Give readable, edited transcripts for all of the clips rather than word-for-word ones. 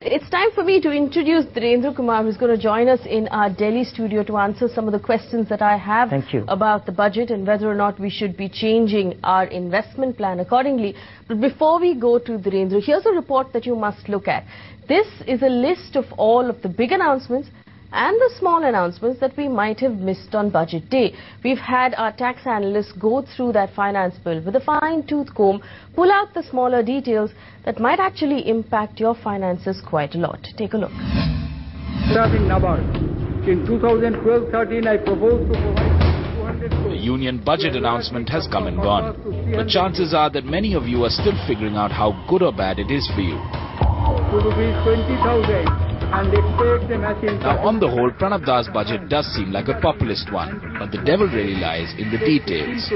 It's time for me to introduce Dhirendra Kumar, who's going to join us in our Delhi studio to answer some of the questions that I have about the budget and whether or not we should be changing our investment plan accordingly. But before we go to Dhirendra, here's a report that you must look at. This is a list of all of the big announcements and the small announcements that we might have missed on budget day. We've had our tax analysts go through that finance bill with a fine-tooth comb, pull out the smaller details that might actually impact your finances quite a lot. Take a look. In 2012-13, I proposed to provide 200 crores. The union budget announcement has come and gone, but chances are that many of you are still figuring out how good or bad it is for you. To rupees 20,000. And expect a matching. Now, on the whole, Pranab Das' budget does seem like a populist one, but the devil really lies in the details.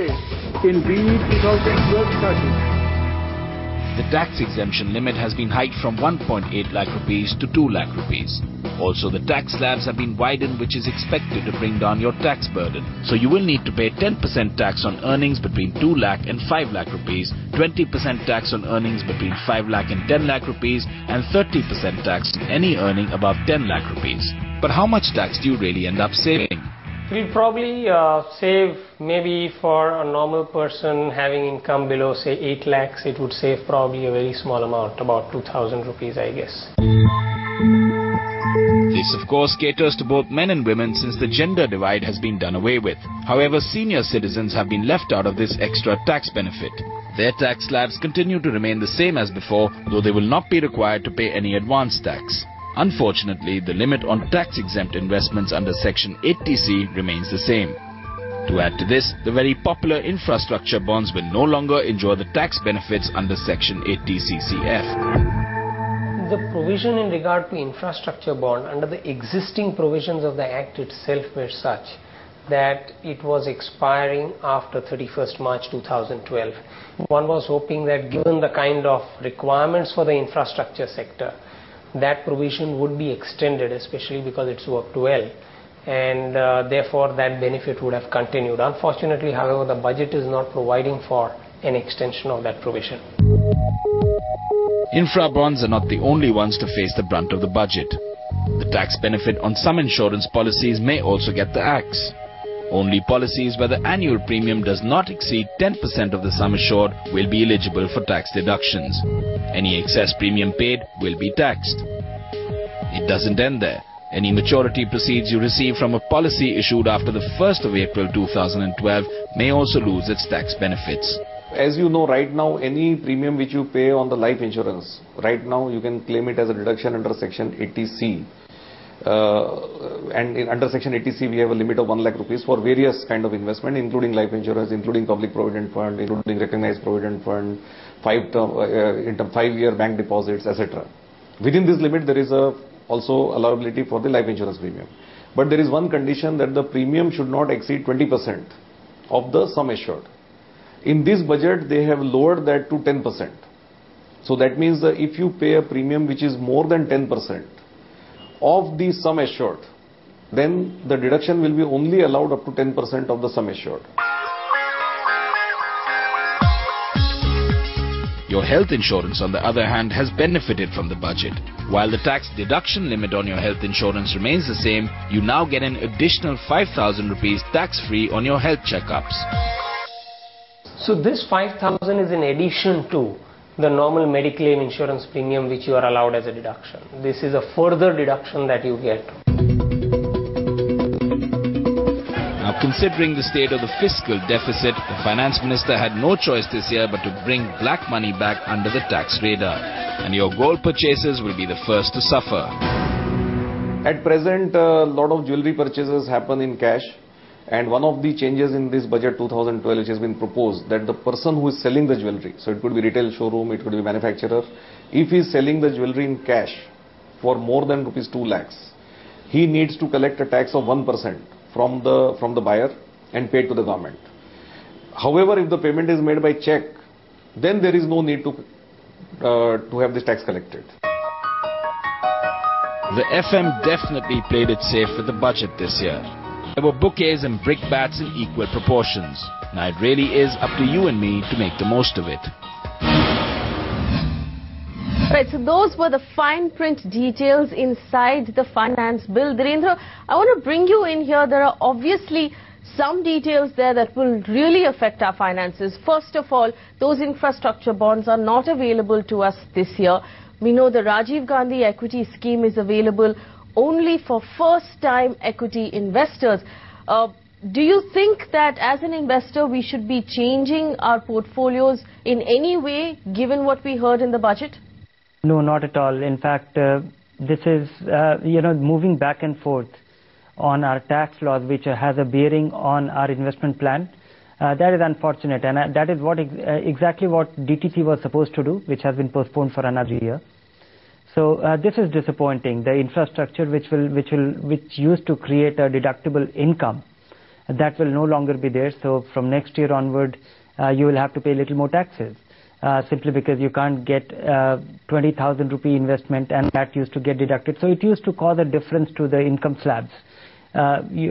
In BE 2012-13. The tax exemption limit has been hiked from 1.8 lakh rupees to 2 lakh rupees. Also, the tax slabs have been widened, which is expected to bring down your tax burden. So you will need to pay 10% tax on earnings between 2 lakh and 5 lakh rupees, 20% tax on earnings between 5 lakh and 10 lakh rupees, and 30% tax on any earning above 10 lakh rupees. But how much tax do you really end up saving? We'll probably save, maybe for a normal person having income below say 8 lakhs, it would save probably a very small amount, about 2,000 rupees I guess. This of course caters to both men and women, since the gender divide has been done away with. However, senior citizens have been left out of this extra tax benefit. Their tax slabs continue to remain the same as before, though they will not be required to pay any advance tax. Unfortunately, the limit on tax-exempt investments under Section 80C remains the same. To add to this, the very popular infrastructure bonds will no longer enjoy the tax benefits under Section 80CCF. The provision in regard to infrastructure bond under the existing provisions of the Act itself were such that it was expiring after 31st March 2012. One was hoping that given the kind of requirements for the infrastructure sector, that provision would be extended, especially because it's worked well, and therefore that benefit would have continued. Unfortunately, however, the budget is not providing for an extension of that provision. Infra bonds are not the only ones to face the brunt of the budget. The tax benefit on some insurance policies may also get the axe. Only policies where the annual premium does not exceed 10% of the sum assured will be eligible for tax deductions. Any excess premium paid will be taxed. It doesn't end there. Any maturity proceeds you receive from a policy issued after the 1st of April 2012 may also lose its tax benefits. As you know, right now, any premium which you pay on the life insurance, right now you can claim it as a deduction under Section 80C. And under Section 80C, we have a limit of 1 lakh rupees for various kind of investment, including life insurance, including public provident fund, including recognized provident fund, 5-year bank deposits, etc. Within this limit, there is also allowability for the life insurance premium. But there is one condition, that the premium should not exceed 20% of the sum assured. In this budget, they have lowered that to 10%. So that means that if you pay a premium which is more than 10% of the sum assured, then the deduction will be only allowed up to 10% of the sum assured. Your health insurance, on the other hand, has benefited from the budget. While the tax deduction limit on your health insurance remains the same, you now get an additional 5,000 rupees tax-free on your health checkups. So this 5,000 is in addition to the normal Mediclaim insurance premium which you are allowed as a deduction. This is a further deduction that you get. Now, considering the state of the fiscal deficit, the finance minister had no choice this year but to bring black money back under the tax radar. And your gold purchases will be the first to suffer. At present, a lot of jewelry purchases happen in cash. And one of the changes in this budget 2012 which has been proposed, that the person who is selling the jewelry, so it could be retail showroom, it could be manufacturer, if he is selling the jewelry in cash for more than rupees 2 lakhs, he needs to collect a tax of 1% from the buyer and pay it to the government. However, if the payment is made by check, then there is no need to have this tax collected. The FM definitely played it safe with the budget this year. There were bouquets and brickbats in equal proportions. Now it really is up to you and me to make the most of it. Right, so those were the fine print details inside the finance bill. Dhirendra, I want to bring you in here. There are obviously some details there that will really affect our finances. First of all, those infrastructure bonds are not available to us this year. We know the Rajiv Gandhi equity scheme is available only for first-time equity investors. Do you think that as an investor we should be changing our portfolios in any way given what we heard in the budget? No, not at all. In fact, this is, moving back and forth on our tax laws, which has a bearing on our investment plan. That is unfortunate, and that is what exactly what DTC was supposed to do, which has been postponed for another year. So this is disappointing. The infrastructure which used to create a deductible income, that will no longer be there. So from next year onward, you will have to pay a little more taxes, simply because you can't get 20,000 rupee investment, and that used to get deducted. So it used to cause a difference to the income slabs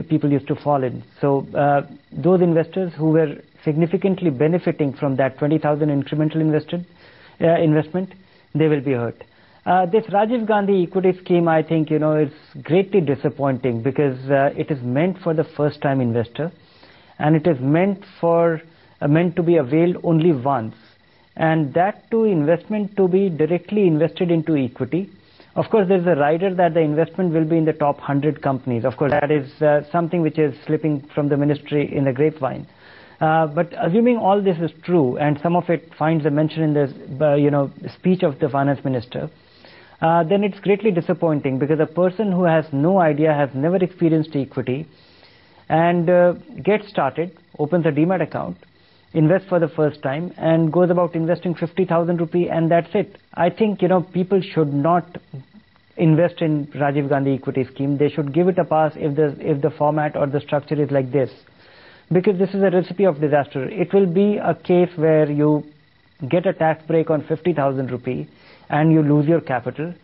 people used to fall in. So those investors who were significantly benefiting from that 20,000 incremental investment, they will be hurt. This Rajiv Gandhi equity scheme, I think, is greatly disappointing because it is meant for the first-time investor, and it is meant to be availed only once, and that too investment to be directly invested into equity. Of course, there is a rider that the investment will be in the top 100 companies. Of course, that is something which is slipping from the ministry in the grapevine. But assuming all this is true, and some of it finds a mention in the speech of the finance minister, then it's greatly disappointing, because a person who has no idea, has never experienced equity, and gets started, opens a Demat account, invests for the first time, and goes about investing 50,000 rupee, and that's it. I think people should not invest in Rajiv Gandhi equity scheme. They should give it a pass if the format or the structure is like this, because this is a recipe of disaster. It will be a case where you get a tax break on 50,000 rupee and you lose your capital.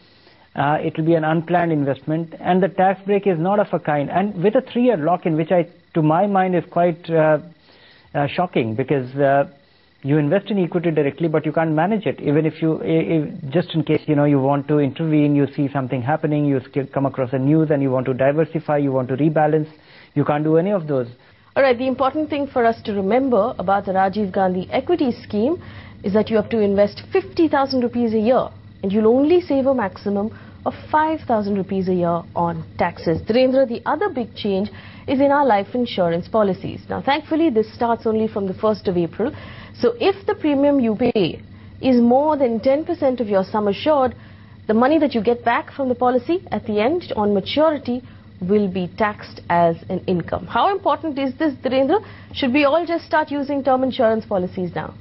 It will be an unplanned investment, and the tax break is not of a kind, and with a 3-year lock-in, which to my mind is quite shocking, because you invest in equity directly, but you can't manage it. Even if just in case you want to intervene, you see something happening, you come across a news and you want to diversify, you want to rebalance, you can't do any of those. All right, the important thing for us to remember about the Rajiv Gandhi equity scheme is that you have to invest 50,000 rupees a year, and you'll only save a maximum of 5,000 rupees a year on taxes. Dhirendra, the other big change is in our life insurance policies. Now, thankfully, this starts only from the 1st of April. So if the premium you pay is more than 10% of your sum assured, the money that you get back from the policy at the end on maturity will be taxed as an income. How important is this, Dhirendra? Should we all just start using term insurance policies now?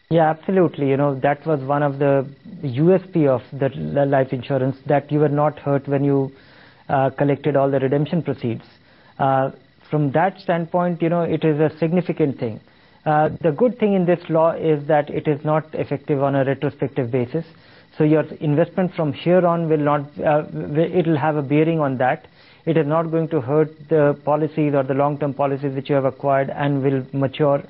Yeah, absolutely. That was one of the USP of the life insurance, that you were not hurt when you collected all the redemption proceeds. From that standpoint, it is a significant thing. The good thing in this law is that it is not effective on a retrospective basis. So your investment from here on will not, it will have a bearing on that. It is not going to hurt the policies or the long-term policies which you have acquired and will mature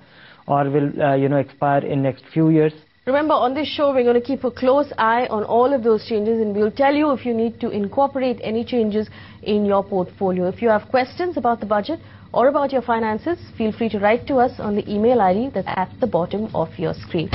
or will expire in next few years. Remember, on this show, we're going to keep a close eye on all of those changes, and we'll tell you if you need to incorporate any changes in your portfolio. If you have questions about the budget or about your finances, feel free to write to us on the email ID that's at the bottom of your screen.